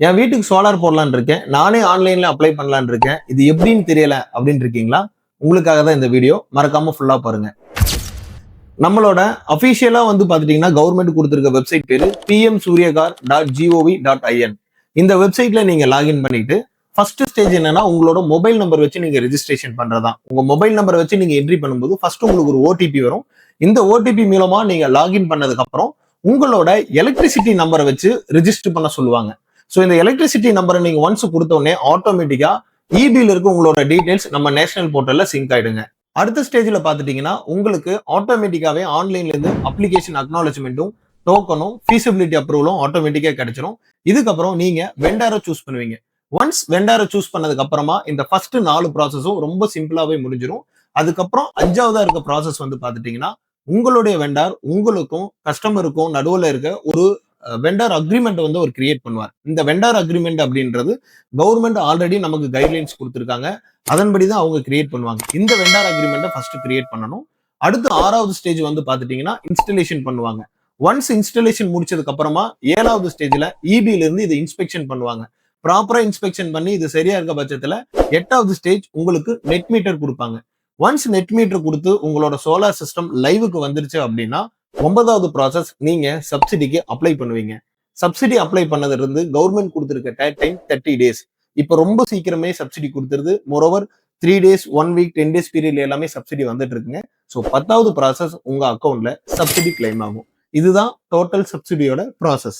என் வீட்டுக்கு சோலார் போடலான்னு இருக்கேன். நானே ஆன்லைன்ல அப்ளை பண்ணலான்னு இருக்கேன். இது எப்படின்னு தெரியல அப்படின்னு இருக்கீங்களா? உங்களுக்காக தான் இந்த வீடியோ. மறக்காம ஃபுல்லா பாருங்க. நம்மளோட அபிஷியலா வந்து பாத்துட்டீங்கன்னா கவர்மெண்ட் கொடுத்திருக்க வெப்சைட் பேரு pmsuryagar.gov.in. இந்த வெப்சைட்ல நீங்க லாகின் பண்ணிட்டு ஃபர்ஸ்ட் ஸ்டேஜ் என்னன்னா உங்களோட மொபைல் நம்பர் வச்சு நீங்க ரெஜிஸ்ட்ரேஷன் பண்றதா. உங்க மொபைல் நம்பரை வச்சு நீங்க என்ட்ரி பண்ணும்போது ஃபர்ஸ்ட் உங்களுக்கு ஒரு ஓடிபி வரும். இந்த ஓடிபி மூலமா நீங்க லாகின் பண்ணதுக்கு அப்புறம் உங்களோட எலக்ட்ரிசிட்டி நம்பரை வச்சு ரெஜிஸ்டர் பண்ண சொல்லுவாங்க. ஸோ இந்த எலக்ட்ரிசிட்டி நம்பரை நீங்க ஒன்ஸ் கொடுத்த உடனே ஆட்டோமேட்டிக்கா இபில இருக்க உங்களோட டீடைல்ஸ் நம்ம நேஷனல் போர்ட்டல்ல சிங்க் ஆயிடுங்க. அடுத்த ஸ்டேஜ்ல பாத்துட்டீங்கன்னா உங்களுக்கு ஆட்டோமேட்டிக்காவே ஆன்லைன்ல இருந்து அப்ளிகேஷன் அக்னாலஜ்மெண்ட்டும் டோக்கனும் ஃபீசிபிலிட்டி அப்ரூவலும் ஆட்டோமேட்டிக்கா கிடைச்சிடும். இதுக்கப்புறம் நீங்க வெண்டாரை சூஸ் பண்ணுவீங்க. ஒன்ஸ் வெண்டாரை சூஸ் பண்ணதுக்கு அப்புறமா இந்த ஃபர்ஸ்ட் 4 ப்ராசஸும் ரொம்ப சிம்பிளாவே முடிஞ்சிடும். அதுக்கப்புறம் 5வதா இருக்க ப்ராசஸ் வந்து பாத்துட்டீங்கன்னா உங்களுடைய வெண்டார் உங்களுக்கும் கஸ்டமருக்கும் நடுவுல இருக்க ஒரு வெண்டார் அக்ரிமெண்ட் வந்து ஒரு கிரியேட் பண்ணுவார். இந்த வெண்டார் அக்ரிமெண்ட் அப்படின்றது கவர்மெண்ட் ஆல்ரெடி நமக்கு கைட்லைன்ஸ் கொடுத்துருக்காங்க. அதன்படி தான் அவங்க கிரியேட் பண்ணுவாங்க. இந்த வெண்டார் அக்ரிமெண்ட்டை ஃபர்ஸ்ட் கிரியேட் பண்ணணும். அடுத்து 6வது ஸ்டேஜ் வந்து பாத்துட்டீங்கன்னா இன்ஸ்டலேஷன் பண்ணுவாங்க. ஒன்ஸ் இன்ஸ்டலேஷன் முடிச்சதுக்கு அப்புறமா 7வது ஸ்டேஜ்ல இபில இருந்து இதை இன்ஸ்பெக்ஷன் பண்ணுவாங்க. ப்ராப்பரா இன்ஸ்பெக்ஷன் பண்ணி இது சரியா இருக்க பட்சத்துல 8வது ஸ்டேஜ் உங்களுக்கு நெட் மீட்டர் கொடுப்பாங்க. ஒன்ஸ் நெட் மீட்டர் கொடுத்து உங்களோட சோலார் சிஸ்டம் லைவுக்கு வந்துருச்சு அப்படின்னா 9வது ப்ராசஸ் நீங்க சப்சிடிக்கு அப்ளை பண்ணுவீங்க. சப்சிடி அப்ளை பண்ணதுல இருந்து கவர்மெண்ட் கொடுத்திருக்க டைம் 30 டேஸ். இப்ப ரொம்ப சீக்கிரமே சப்சிடி கொடுத்துருது. மோரோவர் 3 டேஸ் 1 வீக் 10 டேஸ் பீரியட்ல எல்லாமே சப்சிடி வந்துட்டு இருக்குங்க. ஸோ 10வது ப்ராசஸ் உங்க அக்கௌண்ட்ல சப்சிடி கிளைம் ஆகும். இதுதான் டோட்டல் சப்சிடியோட ப்ராசஸ்.